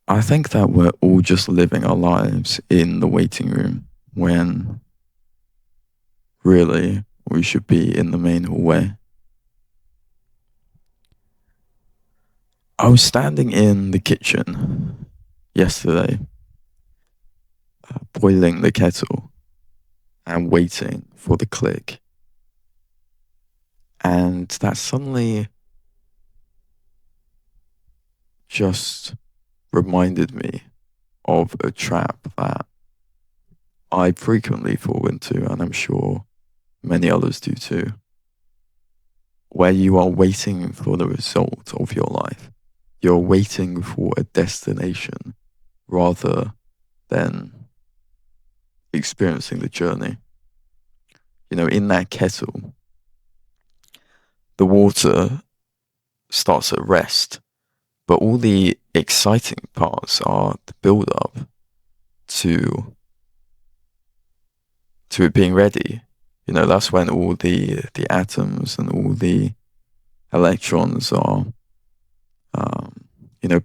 I think that we're all just living our lives in the waiting room when really we should be in the main hallway. I was standing in the kitchen yesterday, boiling the kettle and waiting for the click. And that suddenly just reminded me of a trap that I frequently fall into, and I'm sure many others do too, where you are waiting for the result of your life. You're waiting for a destination rather than experiencing the journey. In that kettle, the water starts at rest, but all the exciting parts are the build up to it being ready. That's when all the atoms and all the electrons are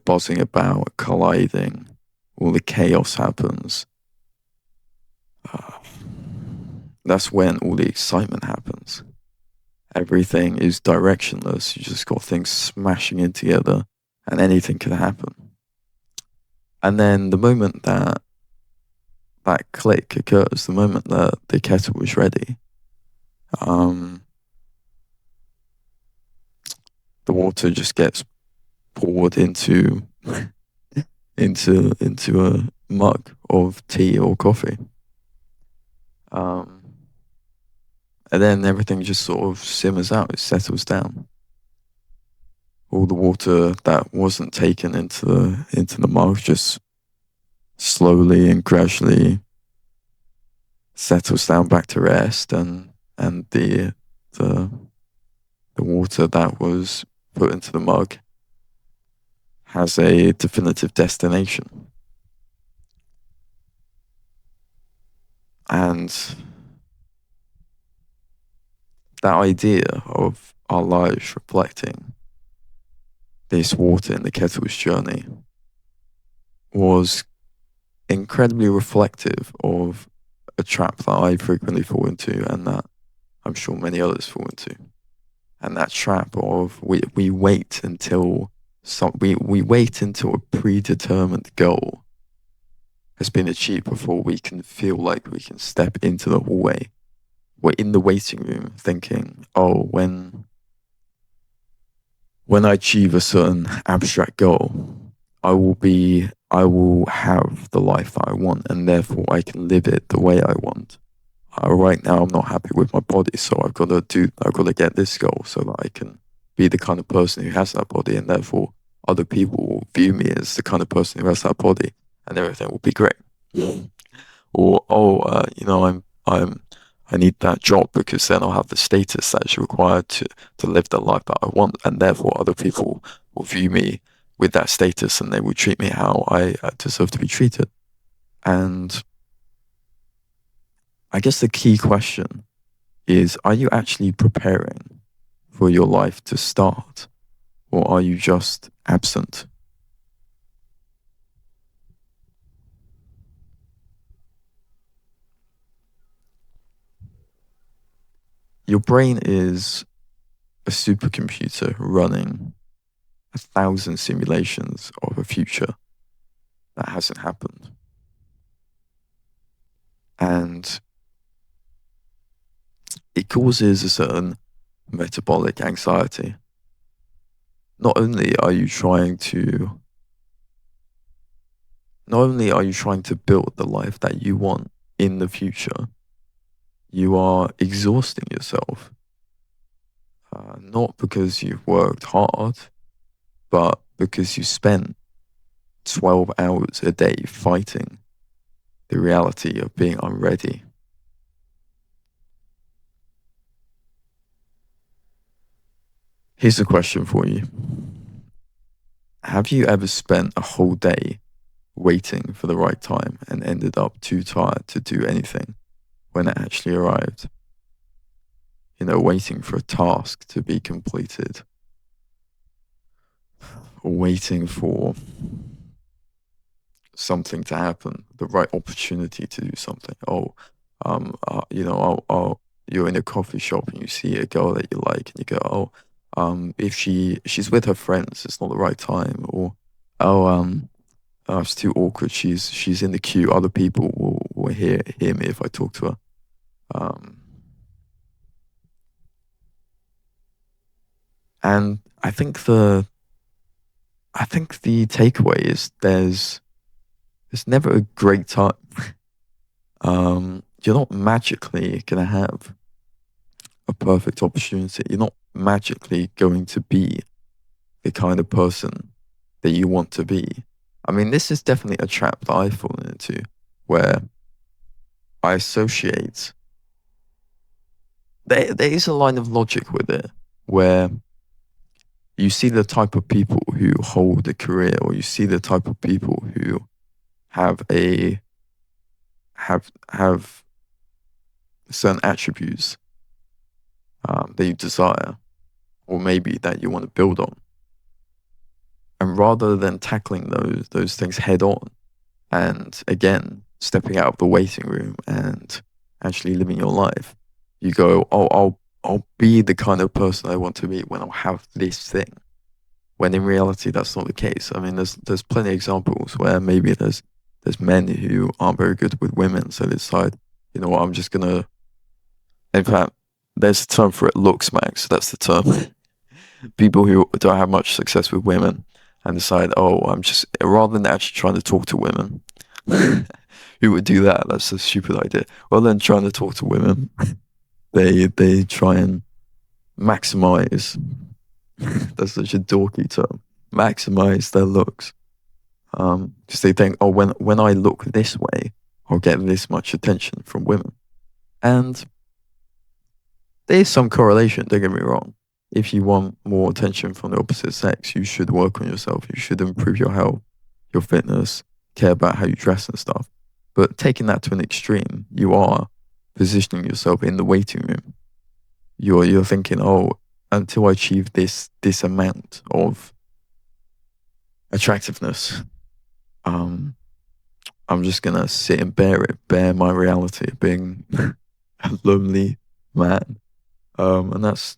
buzzing about, colliding, all the chaos happens. That's when all the excitement happens. Everything is directionless. You just got things smashing in together and anything can happen. And then the moment that click occurs, the moment that the kettle is ready, the water just gets poured into a mug of tea or coffee. And then everything just sort of simmers out, it settles down. All the water that wasn't taken into the mug just slowly and gradually settles down back to rest, and the water that was put into the mug has a definitive destination. And that idea of our lives reflecting this water in the kettle's journey was incredibly reflective of a trap that I frequently fall into, and that I'm sure many others fall into. And that trap of we wait until we wait until a predetermined goal has been achieved before we can feel like we can step into the hallway. We're in the waiting room thinking, oh, when I achieve a certain abstract goal, I will have the life that I want, and therefore I can live it the way I want. Right now, I'm not happy with my body, so I've got to get this goal so that I can be the kind of person who has that body, and therefore other people will view me as the kind of person who has that body, and everything will be great. Or I need that job because then I'll have the status that's required to live the life that I want, and therefore other people will view me with that status, and they will treat me how I deserve to be treated. And I guess the key question is, are you actually preparing for your life to start, or are you just absent? Your brain is a supercomputer running 1,000 simulations of a future that hasn't happened. And it causes a certain metabolic anxiety. Not only are you trying to build the life that you want in the future, you are exhausting yourself. Not because you've worked hard, but because you spent 12 hours a day fighting the reality of being unready. Here's a question for you. Have you ever spent a whole day waiting for the right time and ended up too tired to do anything when it actually arrived? Waiting for a task to be completed, or waiting for something to happen, the right opportunity to do something. You know, you're in a coffee shop and you see a girl that you like, and you go, if she's with her friends, it's not the right time, or it's too awkward. She's in the queue. Other people will hear me if I talk to her. And I think the takeaway is there's never a great time. You're not magically gonna have a perfect opportunity. You're not magically going to be the kind of person that you want to be. I mean, this is definitely a trap that I've fallen into, where I associate. There is a line of logic with it, where you see the type of people who hold a career, or you see the type of people who have certain attributes that you desire, or maybe that you want to build on. And rather than tackling those things head on, and again stepping out of the waiting room and actually living your life, you go, I'll be the kind of person I want to be when I'll have this thing. When in reality, that's not the case. I mean, there's plenty of examples where maybe there's men who aren't very good with women, so they decide, you know what, I'm just gonna. In fact, there's a term for it, looksmax. That's the term. People who don't have much success with women and decide, I'm just, rather than actually trying to talk to women, who would do that? That's a stupid idea. Rather than trying to talk to women, they try and maximize. That's such a dorky term. Maximize their looks. Because they think, when I look this way, I'll get this much attention from women. And there's some correlation, don't get me wrong. If you want more attention from the opposite sex, you should work on yourself. You should improve your health, your fitness, care about how you dress and stuff. But taking that to an extreme, you are positioning yourself in the waiting room. You're thinking, until I achieve this amount of attractiveness, I'm just gonna sit and bear my reality of being a lonely man. And that's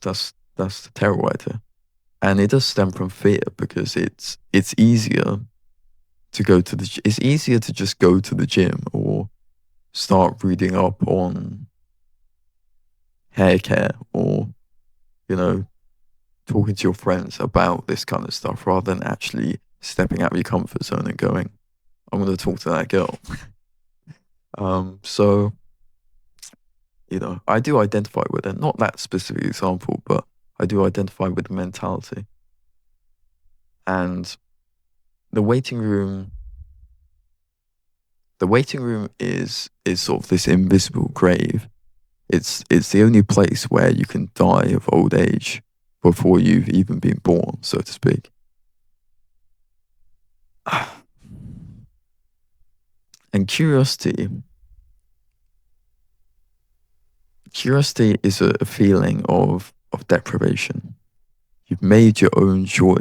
the terrible idea. And it does stem from fear, because it's easier to go to it's easier to just go to the gym or start reading up on hair care, or, you know, talking to your friends about this kind of stuff, rather than actually stepping out of your comfort zone and going, I'm going to talk to that girl. So, you know, I do identify with it. Not that specific example, but I do identify with the mentality. And the waiting room is sort of this invisible grave. It's the only place where you can die of old age before you've even been born, so to speak. And curiosity is a feeling of deprivation. You've made your own joy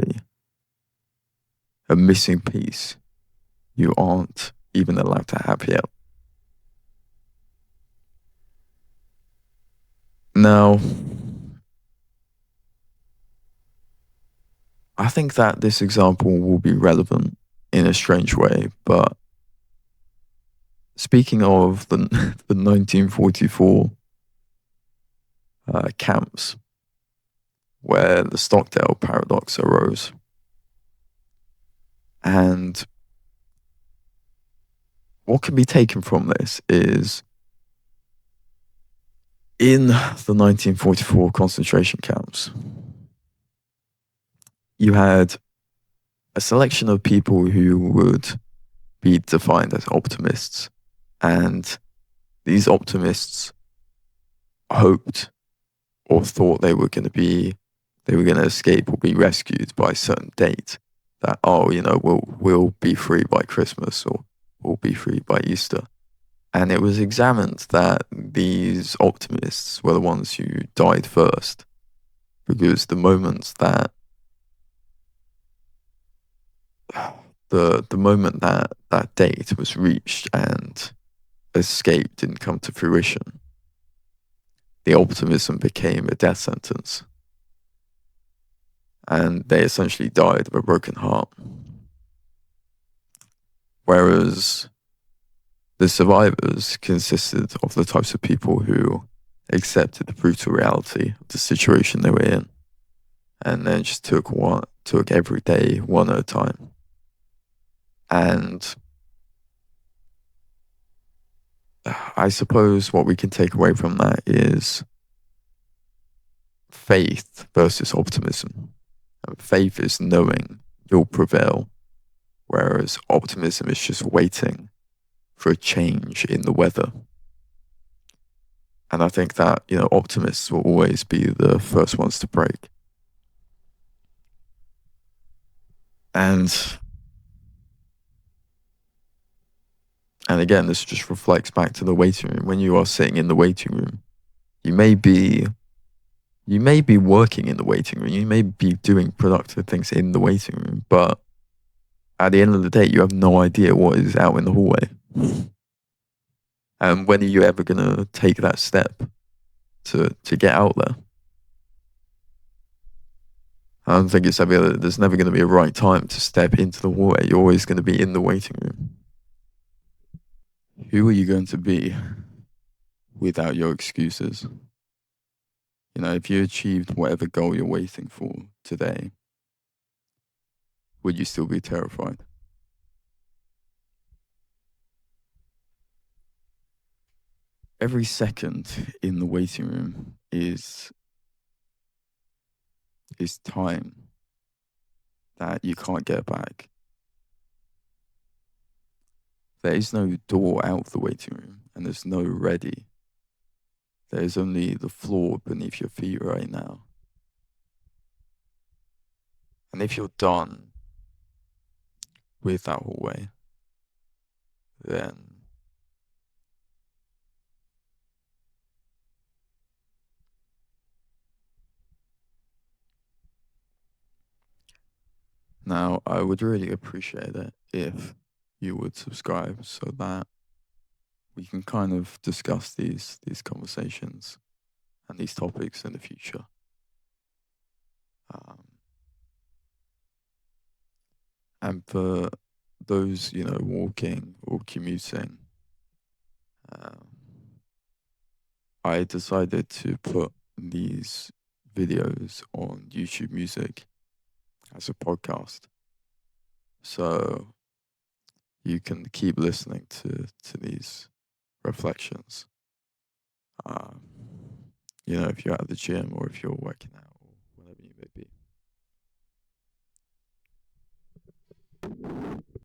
a missing piece you aren't even allowed to have yet. Now, I think that this example will be relevant in a strange way, but speaking of the 1944 camps where the Stockdale paradox arose, and what can be taken from this is, in the 1944 concentration camps, you had a selection of people who would be defined as optimists, and these optimists hoped or thought they were going to escape or be rescued by a certain date, that we'll be free by Christmas, or we'll be free by Easter. And it was examined that these optimists were the ones who died first, because the moment that the moment that that date was reached and escape didn't come to fruition, the optimism became a death sentence. And they essentially died of a broken heart. Whereas the survivors consisted of the types of people who accepted the brutal reality of the situation they were in, and then just took every day one at a time. And I suppose what we can take away from that is faith versus optimism. Faith is knowing you'll prevail, whereas optimism is just waiting for a change in the weather. And I think that, optimists will always be the first ones to break. And again, this just reflects back to the waiting room. When you are sitting in the waiting room, you may be working in the waiting room, you may be doing productive things in the waiting room, but at the end of the day, you have no idea what is out in the hallway. And when are you ever going to take that step to get out there? I don't think there's never going to be a right time to step into the hallway. You're always going to be in the waiting room. Who are you going to be without your excuses? If you achieved whatever goal you're waiting for today, would you still be terrified? Every second in the waiting room is time that you can't get back. There is no door out of the waiting room, and there's no ready. There is only the floor beneath your feet right now. And if you're done with that hallway, then now I would really appreciate it if you would subscribe so that we can kind of discuss these conversations and these topics in the future. And for those, walking or commuting, I decided to put these videos on YouTube Music as a podcast. So you can keep listening to these reflections. If you're at the gym or if you're working out.